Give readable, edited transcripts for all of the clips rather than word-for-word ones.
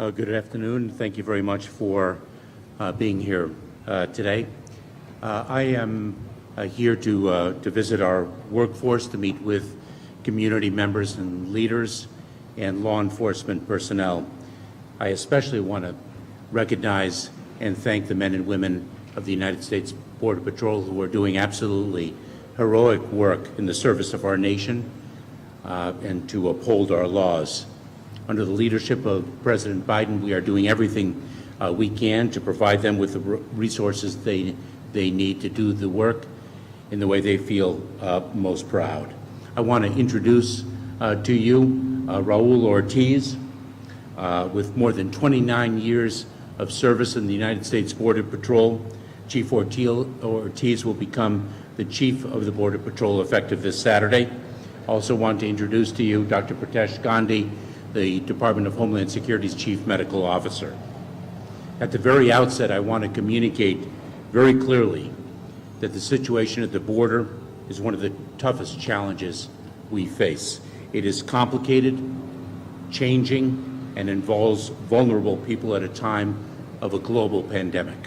Good afternoon. Thank you very much for being here today. I am here to visit our workforce, to meet with community members and leaders and law enforcement personnel. I especially want to recognize and thank the men and women of the United States Border Patrol who are doing absolutely heroic work in the service of our nation and to uphold our laws. Under the leadership of President Biden, we are doing everything we can to provide them with the resources they need to do the work in the way they feel most proud. I want to introduce to you Raul Ortiz. With more than 29 years of service in the United States Border Patrol, Chief Ortiz will become the Chief of the Border Patrol effective this Saturday. I also want to introduce to you Dr. Pritesh Gandhi, the Department of Homeland Security's Chief Medical Officer. At the very outset, I want to communicate very clearly that the situation at the border is one of the toughest challenges we face. It is complicated, changing, and involves vulnerable people at a time of a global pandemic.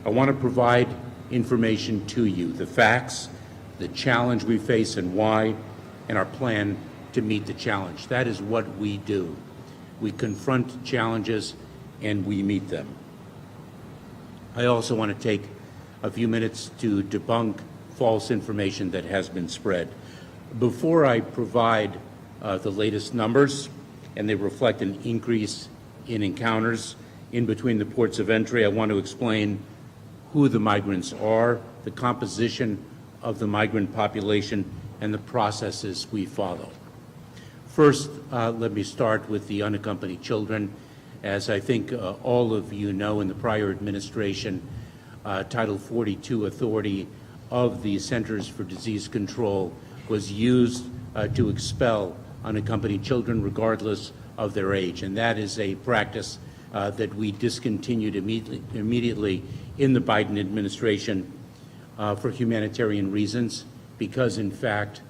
I want to provide information to you, the facts, the challenge we face and why, and our plan to meet the challenge. That is what we do. We confront challenges and we meet them. I also want to take a few minutes to debunk false information that has been spread. Before I provide the latest numbers, and they reflect an increase in encounters in between the ports of entry, I want to explain who the migrants are, the composition of the migrant population, and the processes we follow. First, let me start with the unaccompanied children. As I think all of you know, in the prior administration, Title 42 authority of the Centers for Disease Control was used to expel unaccompanied children regardless of their age. And that is a practice that we discontinued immediately in the Biden administration for humanitarian reasons, because in fact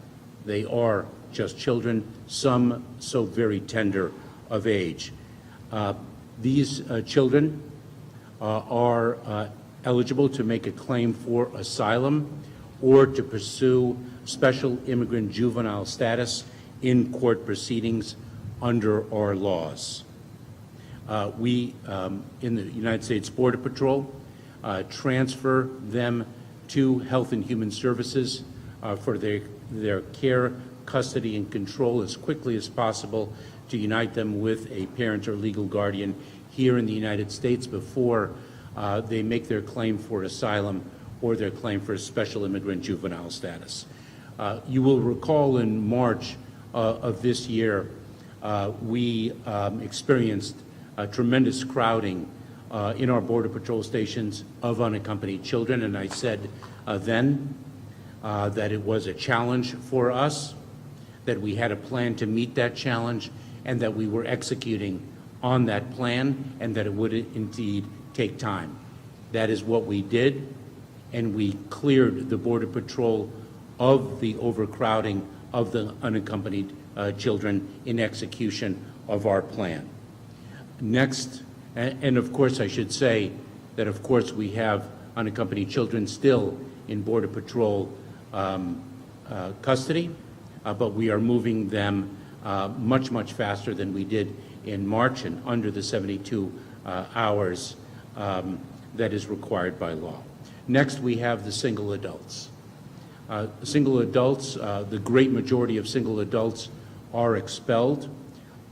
they are just children, some so very tender of age. These children are eligible to make a claim for asylum or to pursue special immigrant juvenile status in court proceedings under our laws. We, in the United States Border Patrol, transfer them to Health and Human Services for their care, custody, and control as quickly as possible to unite them with a parent or legal guardian here in the United States before they make their claim for asylum or their claim for special immigrant juvenile status. You will recall in March of this year, we experienced tremendous crowding in our Border Patrol stations of unaccompanied children, and I said then that it was a challenge for us, that we had a plan to meet that challenge, and that we were executing on that plan, and that it would indeed take time. That is what we did, and we cleared the Border Patrol of the overcrowding of the unaccompanied children in execution of our plan. Next, and of course I should say that of course we have unaccompanied children still in Border Patrol custody, but we are moving them much faster than we did in March and under the 72 hours that is required by law. Next, we have the single adults. Single adults, the great majority of single adults are expelled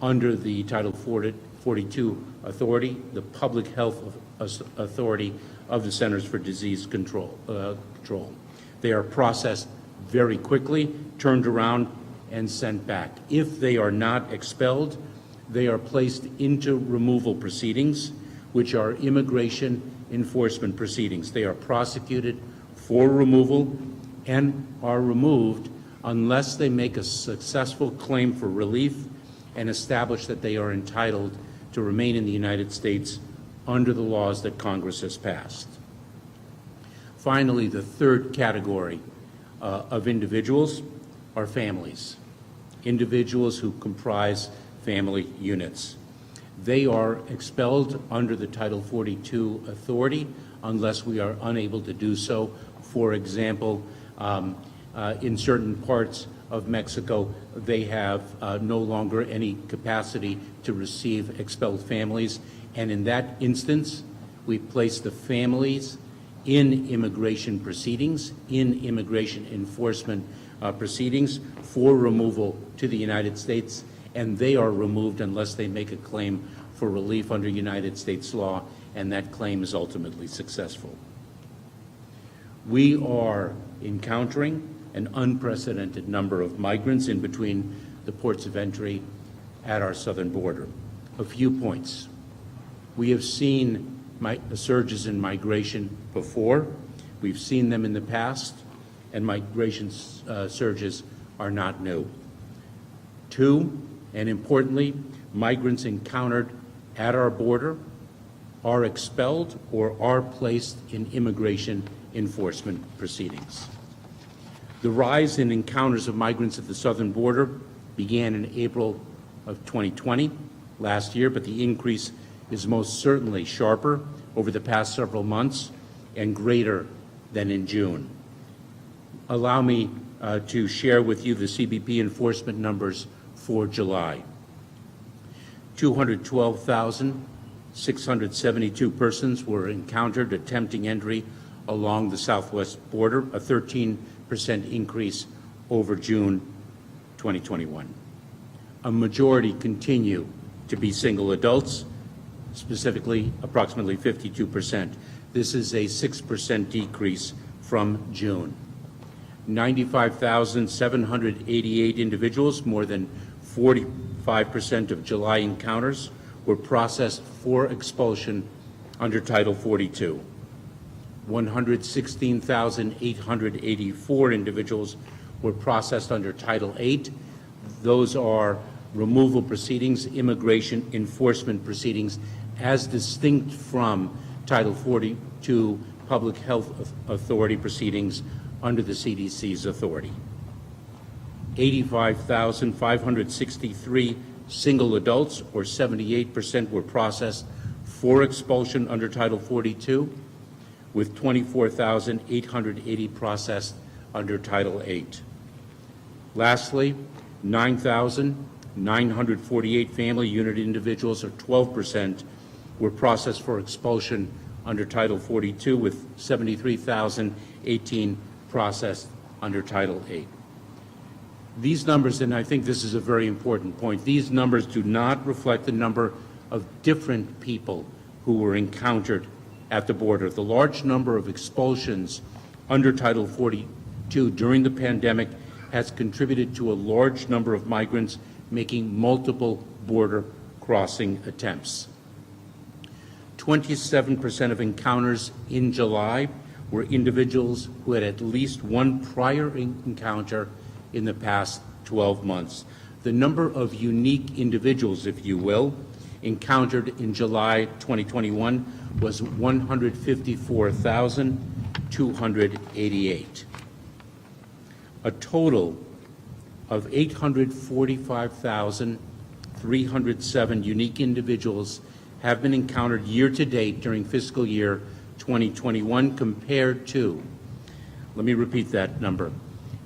under the Title 42 authority, the public health authority of the Centers for Disease Control. They are processed very quickly, turned around, and sent back. If they are not expelled, they are placed into removal proceedings, which are immigration enforcement proceedings. They are prosecuted for removal and are removed unless they make a successful claim for relief and establish that they are entitled to remain in the United States under the laws that Congress has passed. Finally, the third category of individuals are families, individuals who comprise family units. They are expelled under the Title 42 authority unless we are unable to do so. For example, in certain parts of Mexico, they have no longer any capacity to receive expelled families. And in that instance, we place the families in immigration proceedings, in immigration enforcement proceedings for removal to the United States, and they are removed unless they make a claim for relief under United States law, and that claim is ultimately successful. We are encountering an unprecedented number of migrants in between the ports of entry at our southern border. A few points. We have seen surges in migration before. We've seen them in the past, and migration surges are not new. Two, and importantly, migrants encountered at our border are expelled or are placed in immigration enforcement proceedings. The rise in encounters of migrants at the southern border began in April of 2020, last year, but the increase is most certainly sharper over the past several months and greater than in June. Allow me to share with you the CBP enforcement numbers for July. 212,672 persons were encountered attempting entry along the southwest border, a 13% increase over June 2021. A majority continue to be single adults, specifically approximately 52%. This is a 6% decrease from June. 95,788 individuals, more than 45% of July encounters, were processed for expulsion under Title 42. 116,884 individuals were processed under Title 8. Those are removal proceedings, immigration enforcement proceedings, as distinct from Title 42 Public Health Authority proceedings under the CDC's authority. 85,563 single adults, or 78%, were processed for expulsion under Title 42, with 24,880 processed under Title 8. Lastly, 9,948 family unit individuals, or 12%, were processed for expulsion under Title 42, with 73,018 processed under Title 8. These numbers, and I think this is a very important point, these numbers do not reflect the number of different people who were encountered at the border. The large number of expulsions under Title 42 during the pandemic has contributed to a large number of migrants making multiple border crossing attempts. 27% of encounters in July were individuals who had at least one prior encounter in the past 12 months. The number of unique individuals, if you will, encountered in July 2021 was 154,288. A total of 845,307 unique individuals have been encountered year-to-date during fiscal year 2021 compared to, let me repeat that number,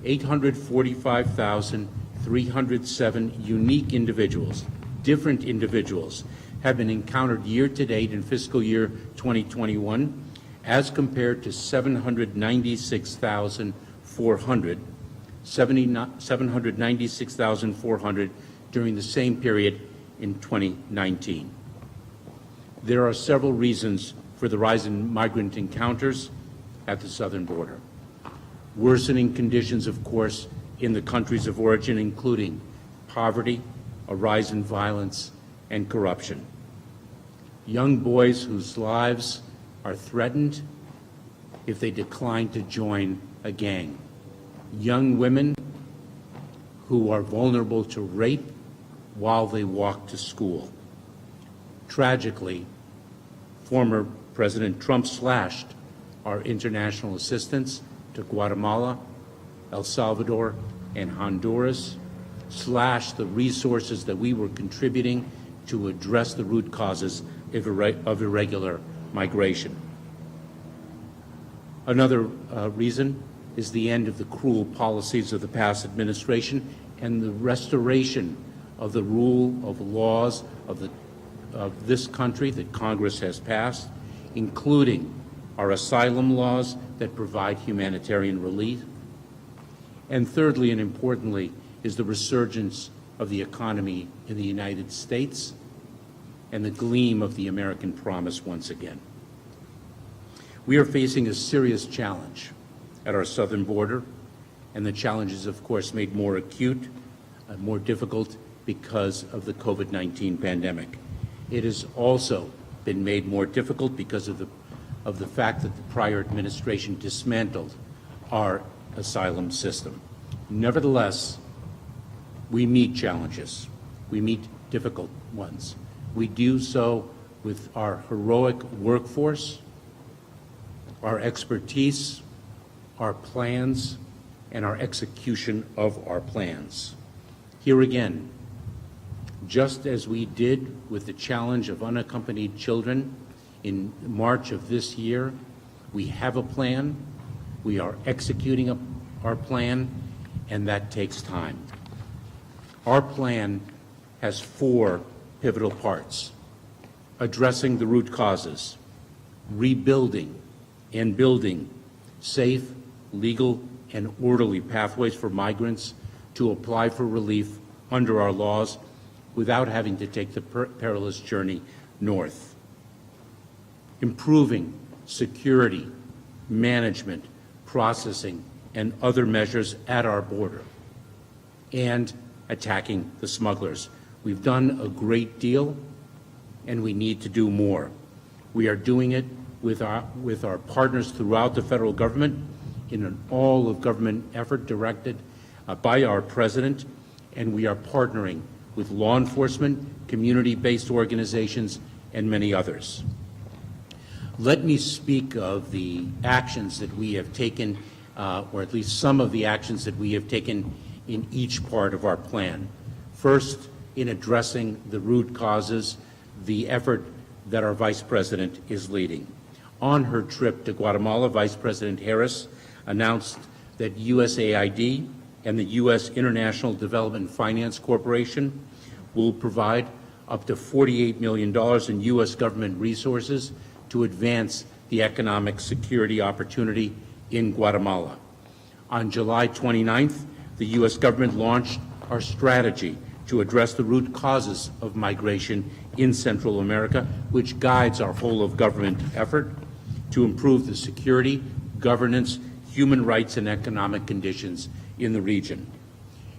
845,307 unique individuals, different individuals, have been encountered year-to-date in fiscal year 2021 as compared to 796,400 during the same period in 2019. There are several reasons for the rise in migrant encounters at the southern border. Worsening conditions, of course, in the countries of origin, including poverty, a rise in violence, and corruption. Young boys whose lives are threatened if they decline to join a gang. Young women who are vulnerable to rape while they walk to school. Tragically, former President Trump slashed our international assistance to Guatemala, El Salvador, and Honduras, slashed the resources that we were contributing to address the root causes of irregular migration. Another reason is the end of the cruel policies of the past administration and the restoration of the rule of laws of this country that Congress has passed, including our asylum laws that provide humanitarian relief. And thirdly, and importantly, is the resurgence of the economy in the United States and the gleam of the American promise once again. We are facing a serious challenge at our southern border, and the challenge is, of course, made more acute and more difficult because of the COVID-19 pandemic. It has also been made more difficult because of the fact that the prior administration dismantled our asylum system. Nevertheless, we meet challenges. We meet difficult ones. We do so with our heroic workforce, our expertise, our plans, and our execution of our plans. Here again, just as we did with the challenge of unaccompanied children in March of this year, we have a plan, we are executing our plan, and that takes time. Our plan has 4 pivotal parts: addressing the root causes, rebuilding and building safe, legal, and orderly pathways for migrants to apply for relief under our laws without having to take the perilous journey north. Improving security, management, processing, and other measures at our border. And attacking the smugglers. We've done a great deal, and we need to do more. We are doing it with our partners throughout the federal government in an all-of-government effort directed by our president, and we are partnering with law enforcement, community-based organizations, and many others. Let me speak of the actions that we have taken, or at least some of the actions that we have taken in each part of our plan. First, in addressing the root causes, the effort that our Vice President is leading. On her trip to Guatemala, Vice President Harris announced that USAID and the U.S. International Development Finance Corporation will provide up to $48 million in U.S. government resources to advance the economic security opportunity in Guatemala. On July 29th, the U.S. government launched our strategy to address the root causes of migration in Central America, which guides our whole-of-government effort to improve the security, governance, human rights, and economic conditions in the region.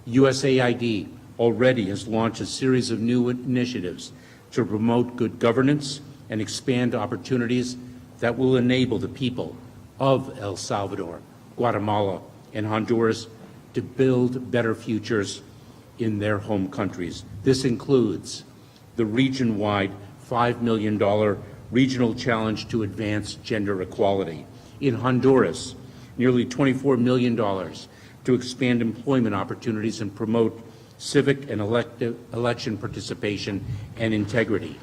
USAID already has launched a series of new initiatives to promote good governance and expand opportunities that will enable the people of El Salvador, Guatemala, and Honduras to build better futures in their home countries. This includes the region-wide $5 million regional challenge to advance gender equality. In Honduras, nearly $24 million to expand employment opportunities and promote civic and election participation and integrity.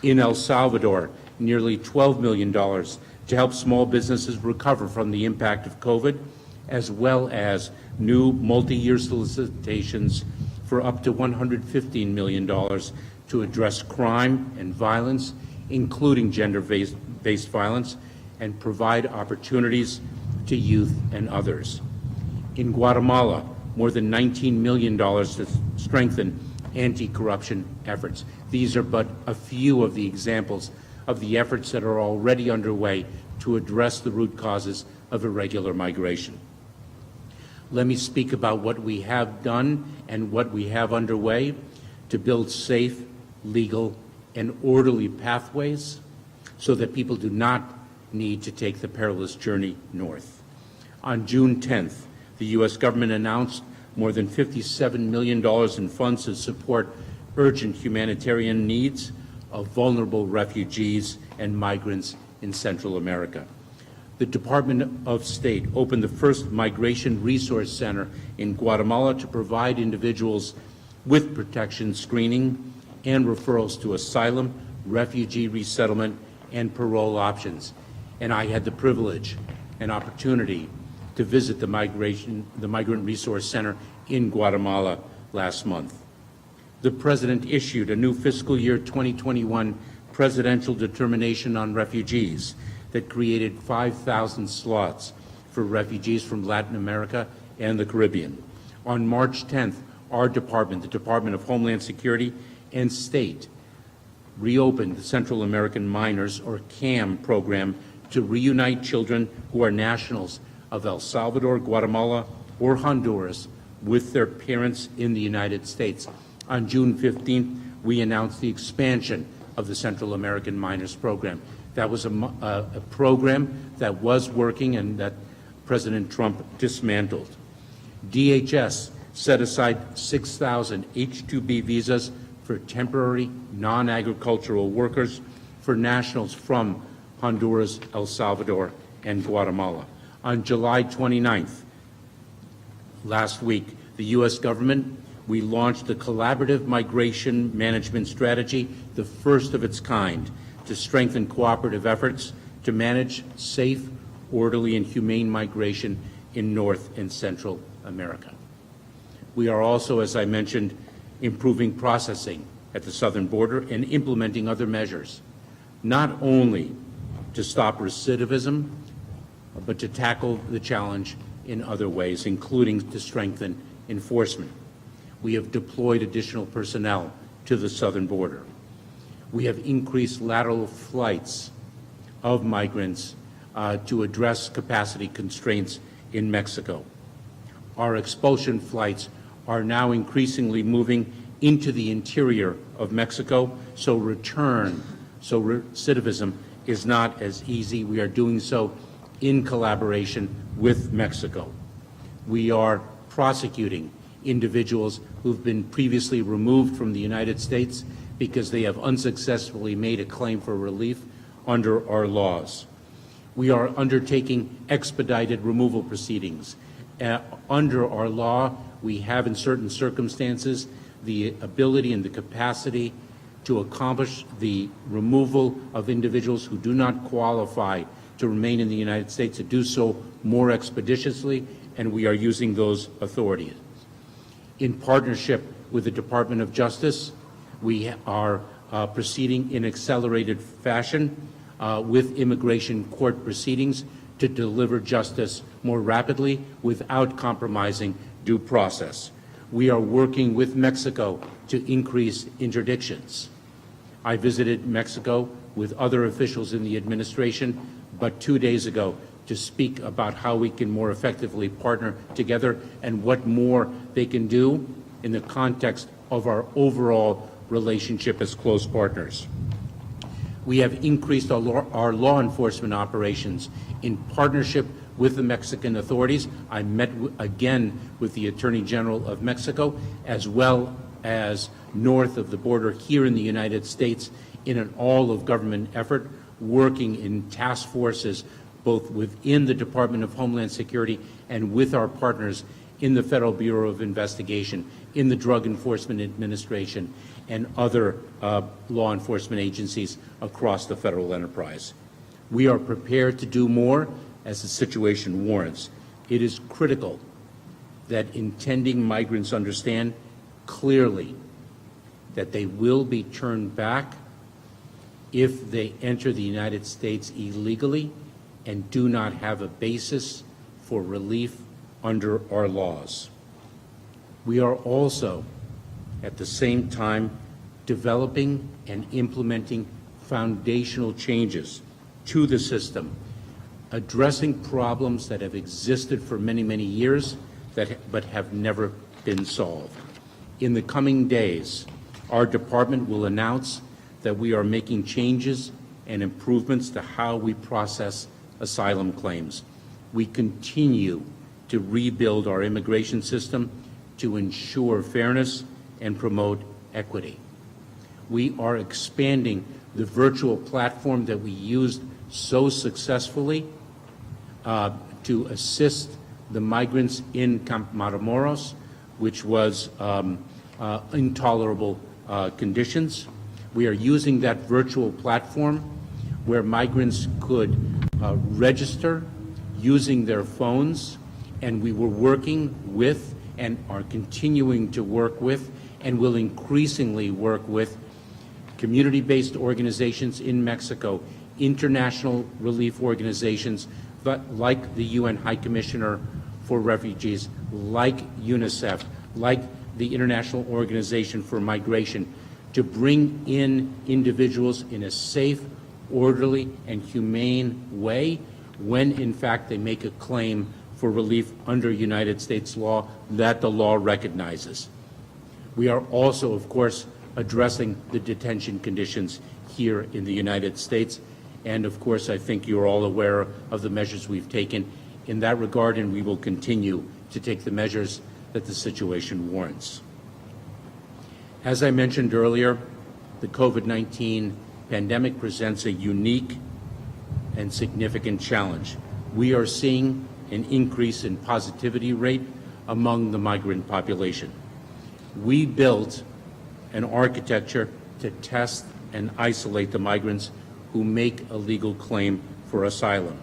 In El Salvador, nearly $12 million to help small businesses recover from the impact of COVID, as well as new multi-year solicitations for up to $115 million to address crime and violence, including gender-based violence, and provide opportunities to youth and others. In Guatemala, more than $19 million to strengthen anti-corruption efforts. These are but a few of the examples of the efforts that are already underway to address the root causes of irregular migration. Let me speak about what we have done and what we have underway to build safe, legal, and orderly pathways so that people do not need to take the perilous journey north. On June 10th, the U.S. government announced more than $57 million in funds to support urgent humanitarian needs of vulnerable refugees and migrants in Central America. The Department of State opened the first Migration Resource Center in Guatemala to provide individuals with protection screening and referrals to asylum, refugee resettlement, and parole options. And I had the privilege and opportunity to visit the Migrant Resource Center in Guatemala last month. The President issued a new fiscal year 2021 presidential determination on refugees that created 5,000 slots for refugees from Latin America and the Caribbean. On March 10th, our department, the Department of Homeland Security and State, reopened the Central American Minors, or CAM, program to reunite children who are nationals of El Salvador, Guatemala, or Honduras with their parents in the United States. On June 15th, we announced the expansion of the Central American Minors program. That was a program that was working and that President Trump dismantled. DHS set aside 6,000 H-2B visas for temporary non-agricultural workers for nationals from Honduras, El Salvador, and Guatemala. On July 29th, last week, the U.S. government, we launched the Collaborative Migration Management Strategy, the first of its kind, to strengthen cooperative efforts to manage safe, orderly, and humane migration in North and Central America. We are also, as I mentioned, improving processing at the southern border and implementing other measures, not only to stop recidivism, but to tackle the challenge in other ways, including to strengthen enforcement. We have deployed additional personnel to the southern border. We have increased lateral flights of migrants to address capacity constraints in Mexico. Our expulsion flights are now increasingly moving into the interior of Mexico, so recidivism is not as easy. We are doing so in collaboration with Mexico. We are prosecuting individuals who've been previously removed from the United States because they have unsuccessfully made a claim for relief under our laws. We are undertaking expedited removal proceedings. Under our law, we have in certain circumstances the ability and the capacity to accomplish the removal of individuals who do not qualify to remain in the United States, to do so more expeditiously, and we are using those authorities. In partnership with the Department of Justice, we are proceeding in accelerated fashion with immigration court proceedings to deliver justice more rapidly without compromising due process. We are working with Mexico to increase interdictions. I visited Mexico with other officials in the administration, but 2 days ago, to speak about how we can more effectively partner together and what more they can do in the context of our overall relationship as close partners. We have increased our law enforcement operations in partnership with the Mexican authorities. I met again with the Attorney General of Mexico, as well as north of the border here in the United States, in an all-of-government effort, working in task forces both within the Department of Homeland Security and with our partners in the Federal Bureau of Investigation, in the Drug Enforcement Administration, and other law enforcement agencies across the federal enterprise. We are prepared to do more as the situation warrants. It is critical that intending migrants understand clearly that they will be turned back if they enter the United States illegally and do not have a basis for relief under our laws. We are also, at the same time, developing and implementing foundational changes to the system, addressing problems that have existed for many, many years but have never been solved. In the coming days, our department will announce that we are making changes and improvements to how we process asylum claims. We continue to rebuild our immigration system to ensure fairness and promote equity. We are expanding the virtual platform that we used so successfully to assist the migrants in Camp Matamoros, which was intolerable conditions. We are using that virtual platform where migrants could register using their phones, and we were working with and are continuing to work with and will increasingly work with community-based organizations in Mexico, international relief organizations like the UN High Commissioner for Refugees, like UNICEF, like the International Organization for Migration, to bring in individuals in a safe, orderly, and humane way when, in fact, they make a claim for relief under United States law that the law recognizes. We are also, of course, addressing the detention conditions here in the United States. And, of course, I think you're all aware of the measures we've taken in that regard, and we will continue to take the measures that the situation warrants. As I mentioned earlier, the COVID-19 pandemic presents a unique and significant challenge. We are seeing an increase in positivity rate among the migrant population. We built an architecture to test and isolate the migrants who make a legal claim for asylum.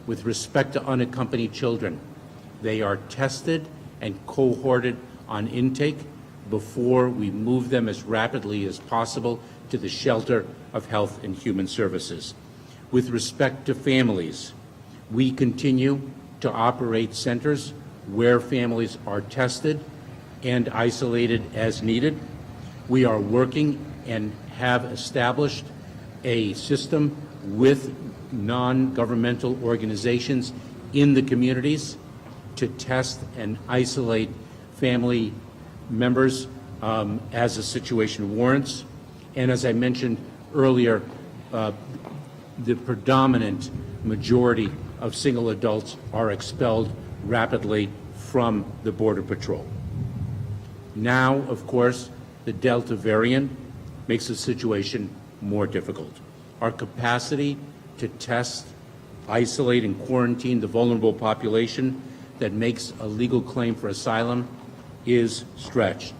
With respect to unaccompanied children, they are tested and cohorted on intake before we move them as rapidly as possible to the shelter of Health and Human Services. With respect to families, we continue to operate centers where families are tested and isolated as needed. We are working and have established a system with non-governmental organizations in the communities to test and isolate family members as the situation warrants. And as I mentioned earlier, the predominant majority of single adults are expelled rapidly from the Border Patrol. Now, of course, the Delta variant makes the situation more difficult. Our capacity to test, isolate, and quarantine the vulnerable population that makes a legal claim for asylum is stretched.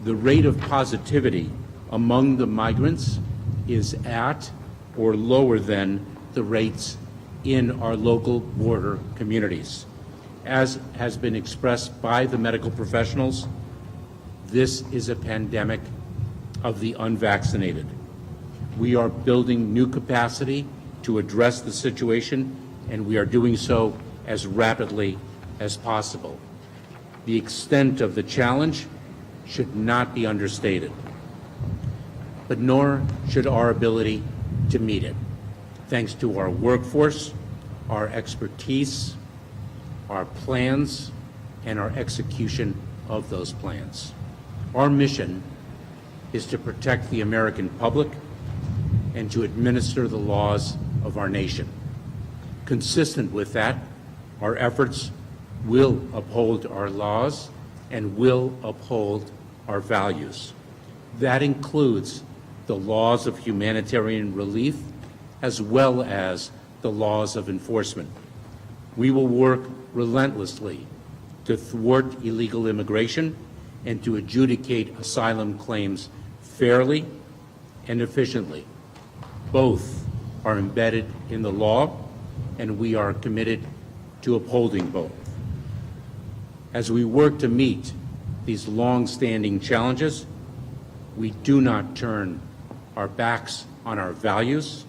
The rate of positivity among the migrants is at or lower than the rates in our local border communities. As has been expressed by the medical professionals, this is a pandemic of the unvaccinated. We are building new capacity to address the situation, and we are doing so as rapidly as possible. The extent of the challenge should not be understated, but nor should our ability to meet it, thanks to our workforce, our expertise, our plans, and our execution of those plans. Our mission is to protect the American public and to administer the laws of our nation. Consistent with that, our efforts will uphold our laws and will uphold our values. That includes the laws of humanitarian relief as well as the laws of enforcement. We will work relentlessly to thwart illegal immigration and to adjudicate asylum claims fairly and efficiently. Both are embedded in the law, and we are committed to upholding both. As we work to meet these long-standing challenges, we do not turn our backs on our values,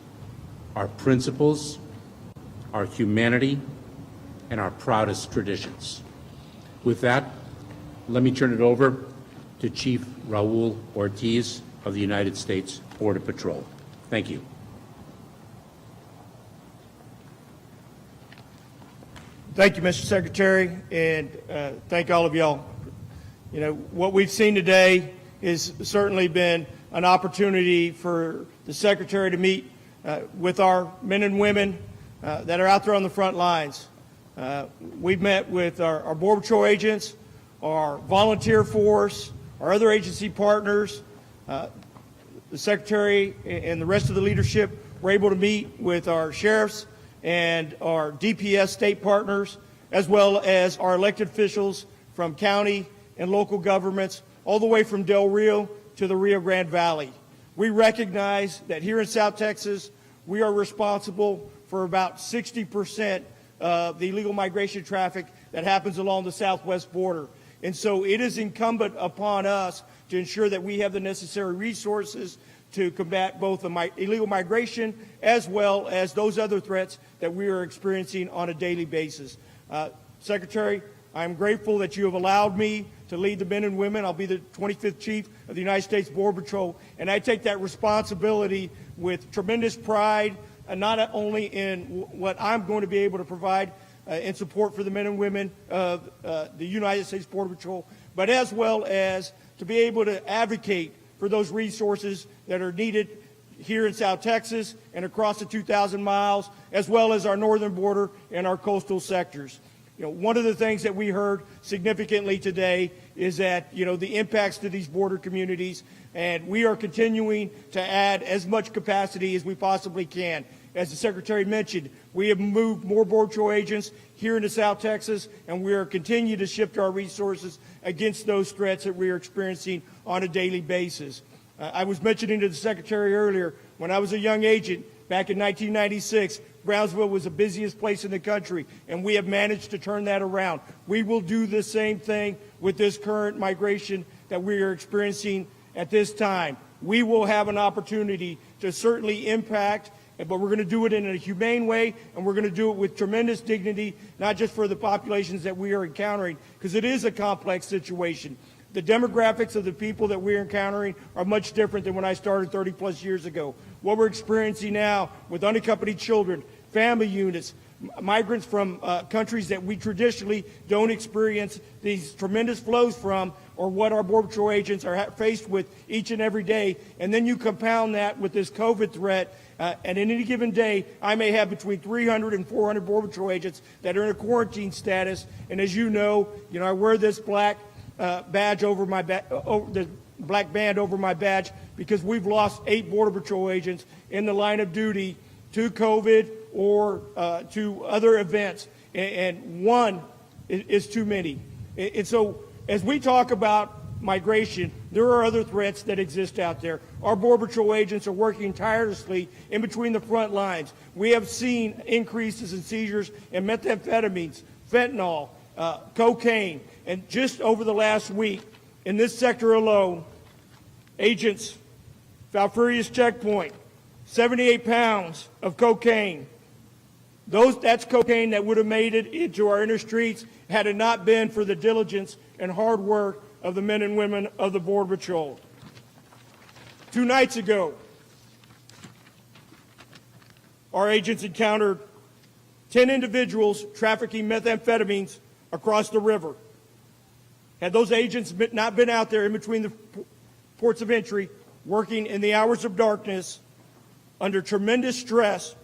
our principles, our humanity, and our proudest traditions. With that, let me turn it over to Chief Raul Ortiz of the United States Border Patrol. Thank you. Thank you, Mr. Secretary, and thank all of y'all. You know, what we've seen today has certainly been an opportunity for the Secretary to meet with our men and women that are out there on the front lines. We've met with our Border Patrol agents, our volunteer force, our other agency partners. The Secretary and the rest of the leadership were able to meet with our sheriffs and our DPS state partners, as well as our elected officials from county and local governments, all the way from Del Rio to the Rio Grande Valley. We recognize that here in South Texas, we are responsible for about 60% of the illegal migration traffic that happens along the southwest border. And so it is incumbent upon us to ensure that we have the necessary resources to combat both the illegal migration as well as those other threats that we are experiencing on a daily basis. Secretary, I'm grateful that you have allowed me to lead the men and women. I'll be the 25th Chief of the United States Border Patrol, and I take that responsibility with tremendous pride, not only in what I'm going to be able to provide in support for the men and women of the United States Border Patrol, but as well as to be able to advocate for those resources that are needed here in South Texas and across the 2,000 miles, as well as our northern border and our coastal sectors. One of the things that we heard significantly today is that, the impacts to these border communities, and we are continuing to add as much capacity as we possibly can. As the Secretary mentioned, we have moved more Border Patrol agents here into South Texas, and we are continuing to shift our resources against those threats that we are experiencing on a daily basis. I was mentioning to the Secretary earlier, when I was a young agent back in 1996, Brownsville was the busiest place in the country, and we have managed to turn that around. We will do the same thing with this current migration that we are experiencing at this time. We will have an opportunity to certainly impact, but we're going to do it in a humane way, and we're going to do it with tremendous dignity, not just for the populations that we are encountering, because it is a complex situation. The demographics of the people that we're encountering are much different than when I started 30-plus years ago. What we're experiencing now with unaccompanied children, family units, migrants from countries that we traditionally don't experience these tremendous flows from, or what our Border Patrol agents are faced with each and every day. And then you compound that with this COVID threat, and in any given day, I may have between 300 and 400 Border Patrol agents that are in a quarantine status. And as you know, I wear this black badge over my the black band over my badge because we've lost 8 Border Patrol agents in the line of duty to COVID or to other events, and one is too many. And so as we talk about migration, there are other threats that exist out there. Our Border Patrol agents are working tirelessly in between the front lines. We have seen increases in seizures in methamphetamines, fentanyl, cocaine, and just over the last week, in this sector alone, agents, Valfurious Checkpoint, 78 pounds of cocaine. That's cocaine that would have made it into our inner streets had it not been for the diligence and hard work of the men and women of the Border Patrol. 2 nights ago, our agents encountered 10 individuals trafficking methamphetamines across the river. Had those agents not been out there in between the ports of entry, working in the hours of darkness, under tremendous stress,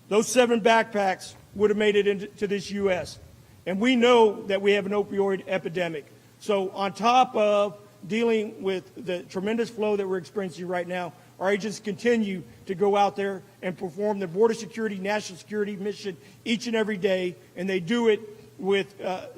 those 7 backpacks would have made it into this U.S. And we know that we have an opioid epidemic. So on top of dealing with the tremendous flow that we're experiencing right now, our agents continue to go out there and perform their border security, national security mission each and every day, and they do it with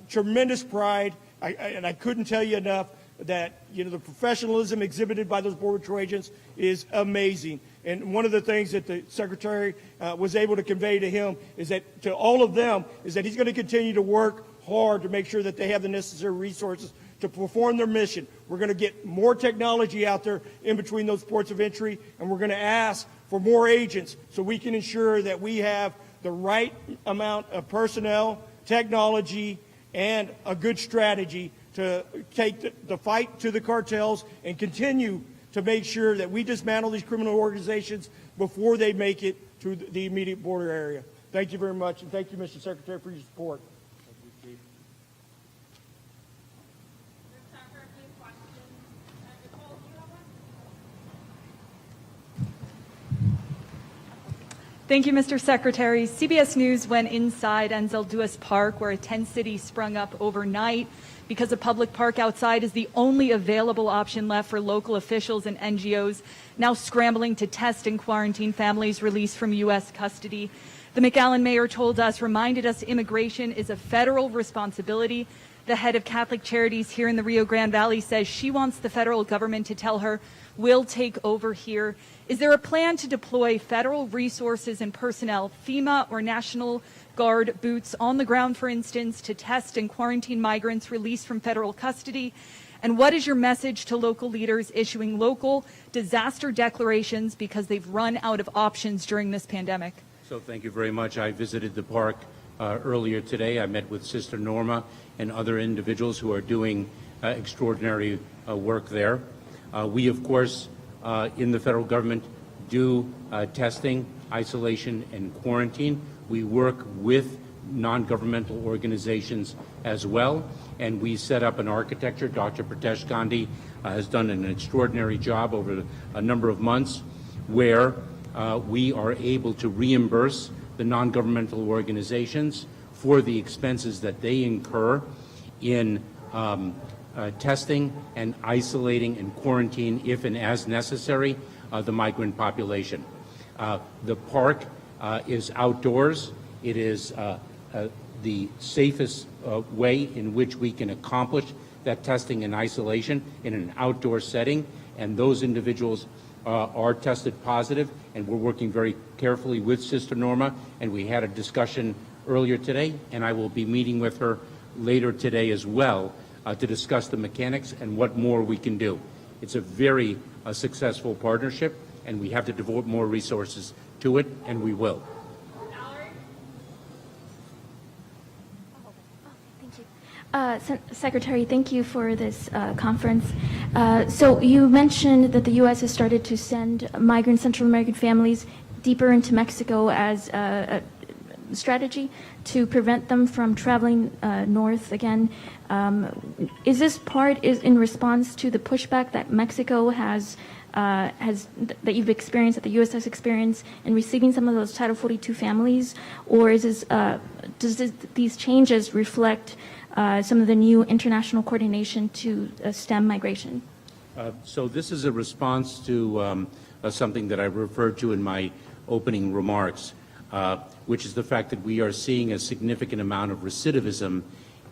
tremendous pride. And I couldn't tell you enough that the professionalism exhibited by those Border Patrol agents is amazing. And one of the things that the Secretary was able to convey to him is that to all of them is that he's going to continue to work hard to make sure that they have the necessary resources to perform their mission. We're going to get more technology out there in between those ports of entry, and we're going to ask for more agents so we can ensure that we have the right amount of personnel, technology, and a good strategy to take the fight to the cartels and continue to make sure that we dismantle these criminal organizations before they make it to the immediate border area. Thank you very much, and thank you, Mr. Secretary, for your support. Thank you, Mr. Secretary. CBS News went inside Enzel Duas Park, where a tent city sprung up overnight because a public park outside is the only available option left for local officials and NGOs now scrambling to test and quarantine families released from U.S. custody. The McAllen mayor told us, reminded us immigration is a federal responsibility, the head of Catholic Charities here in the Rio Grande Valley, says she wants the federal government to tell her, we'll take over here. Is there a plan to deploy federal resources and personnel, FEMA or National Guard boots on the ground, for instance, to test and quarantine migrants released from federal custody? And what is your message to local leaders issuing local disaster declarations because they've run out of options during this pandemic? So thank you very much. I visited the park earlier today. I met with Sister Norma and other individuals who are doing extraordinary work there. We, of course, in the federal government, do testing, isolation, and quarantine. We work with non-governmental organizations as well, and we set up an architecture. Dr. Pritesh Gandhi has done an extraordinary job over a number of months where we are able to reimburse the non-governmental organizations for the expenses that they incur in testing and isolating and quarantine, if and as necessary, the migrant population. The park is outdoors. It is the safest way in which we can accomplish that testing and isolation in an outdoor setting, and those individuals are tested positive, and we're working very carefully with Sister Norma, and we had a discussion earlier today, and I will be meeting with her later today as well to discuss the mechanics and what more we can do. It's a very successful partnership, and we have to devote more resources to it, and we will. Secretary, thank you for this conference. So you mentioned that the U.S. has started to send migrant Central American families deeper into Mexico as a strategy to prevent them from traveling north again. Is this part in response to the pushback that Mexico has that you've experienced, that the U.S. has experienced in receiving some of those Title 42 families, or is this, these changes reflect some of the new international coordination to stem migration? So this is a response to something that I referred to in my opening remarks, which is the fact that we are seeing a significant amount of recidivism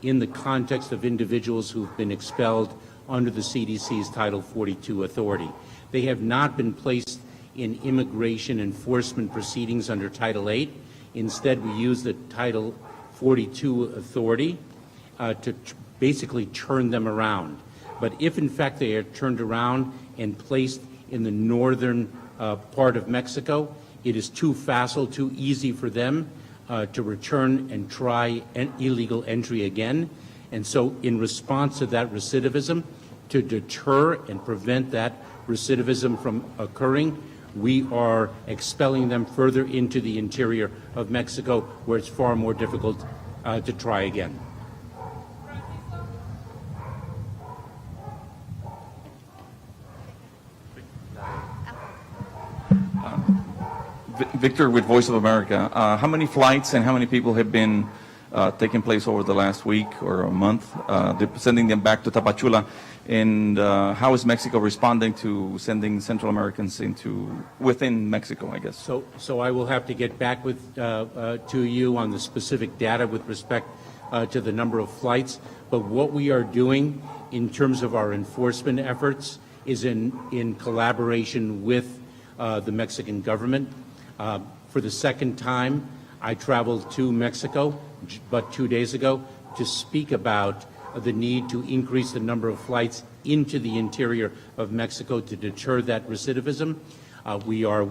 in the context of individuals who've been expelled under the CDC's Title 42 authority. They have not been placed in immigration enforcement proceedings under Title 8. Instead, we use the Title 42 authority to basically turn them around. But if in fact they are turned around and placed in the northern part of Mexico, it is too facile, too easy for them to return and try an illegal entry again. And so in response to that recidivism, to deter and prevent that recidivism from occurring, we are expelling them further into the interior of Mexico, where it's far more difficult to try again. Victor with Voice of America. How many flights and how many people have been taking place over the last week or a month, sending them back to Tapachula? And how is Mexico responding to sending Central Americans within Mexico, I guess? So I will have to get back to you on the specific data with respect to the number of flights. But what we are doing in terms of our enforcement efforts is in collaboration with the Mexican government. For the second time, I traveled to Mexico, but 2 days ago, to speak about the need to increase the number of flights into the interior of Mexico to deter that recidivism. We are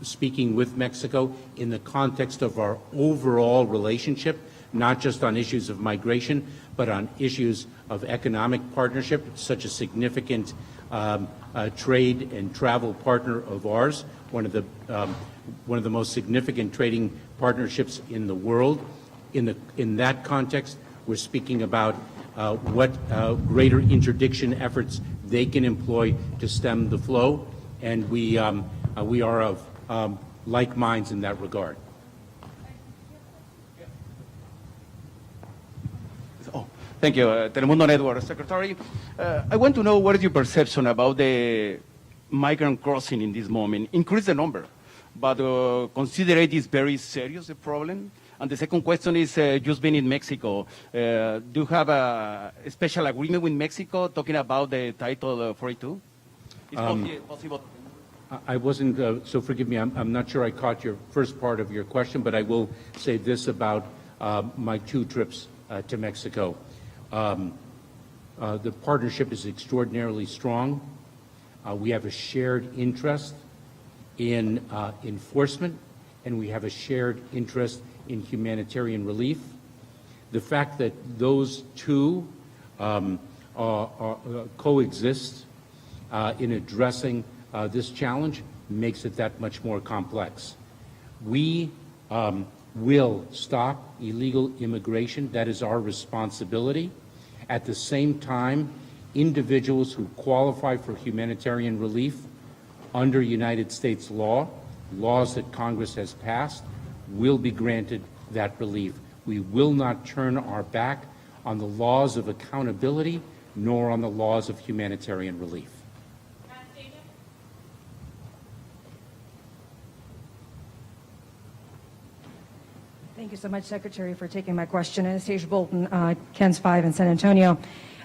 speaking with Mexico in the context of our overall relationship, not just on issues of migration, but on issues of economic partnership, such a significant trade and travel partner of ours, one of the most significant trading partnerships in the world. In that context, we're speaking about what greater interdiction efforts they can employ to stem the flow, and we are of like minds in that regard. Thank you, Telemundo Network. Secretary, I want to know what is your perception about the migrant crossing in this moment? Increase the number, but consider it is very serious, the problem. And the second question is, just being in Mexico, do you have a special agreement with Mexico talking about the Title 42? It's possible. I wasn't, so forgive me, I'm not sure I caught your first part of your question, but I will say this about my 2 trips to Mexico. The partnership is extraordinarily strong. We have a shared interest in enforcement, and we have a shared interest in humanitarian relief. The fact that those 2 coexist in addressing this challenge makes it that much more complex. We will stop illegal immigration. That is our responsibility. At the same time, individuals who qualify for humanitarian relief under United States law, laws that Congress has passed, will be granted that relief. We will not turn our back on the laws of accountability nor on the laws of humanitarian relief. Thank you so much, Secretary, for taking my question. Anastasia Bolton, KENS 5 in San Antonio.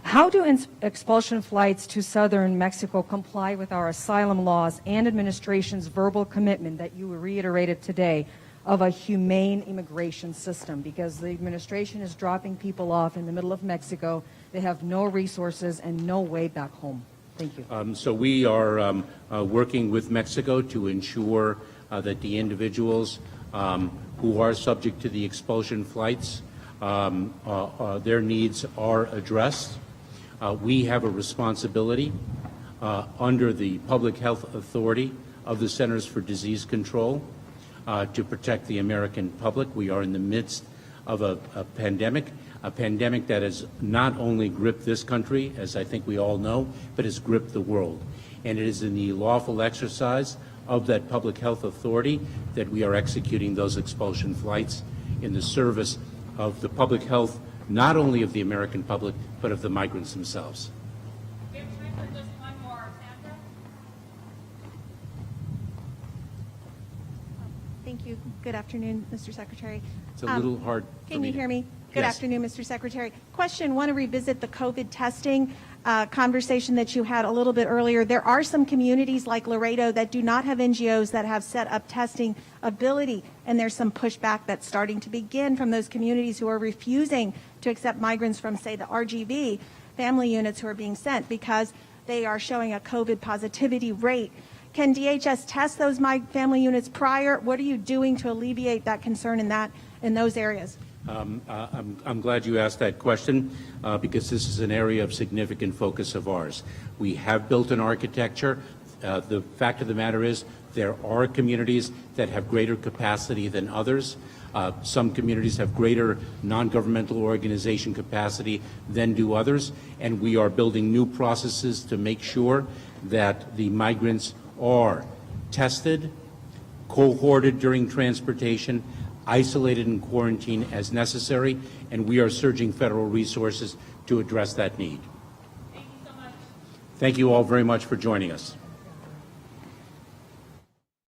How do expulsion flights to southern Mexico comply with our asylum laws and administration's verbal commitment that you reiterated today of a humane immigration system? Because the administration is dropping people off in the middle of Mexico. They have no resources and no way back home. Thank you. So we are working with Mexico to ensure that the individuals who are subject to the expulsion flights, their needs are addressed. We have a responsibility under the Public Health Authority of the Centers for Disease Control to protect the American public. We are in the midst of a pandemic that has not only gripped this country, as I think we all know, but has gripped the world. And it is in the lawful exercise of that public health authority that we are executing those expulsion flights in the service of the public health, not only of the American public, but of the migrants themselves. We have time for just one more. Sandra? Thank you. Good afternoon, Mr. Secretary. It's a little hard for Can me you to- hear me? Good Yes. afternoon, Mr. Secretary. Question, want to revisit the COVID testing conversation that you had a little bit earlier. There are some communities like Laredo that do not have NGOs that have set up testing ability, and there's some pushback that's starting to begin from those communities who are refusing to accept migrants from, say, the RGV family units who are being sent because they are showing a COVID positivity rate. Can DHS test those family units prior? What are you doing to alleviate that concern in those areas? I'm glad you asked that question because this is an area of significant focus of ours. We have built an architecture. The fact of the matter is there are communities that have greater capacity than others. Some communities have greater non-governmental organization capacity than do others, and we are building new processes to make sure that the migrants are tested, cohorted during transportation, isolated and quarantined as necessary, and we are surging federal resources to address that need. Thank you so much. Thank you all very much for joining us.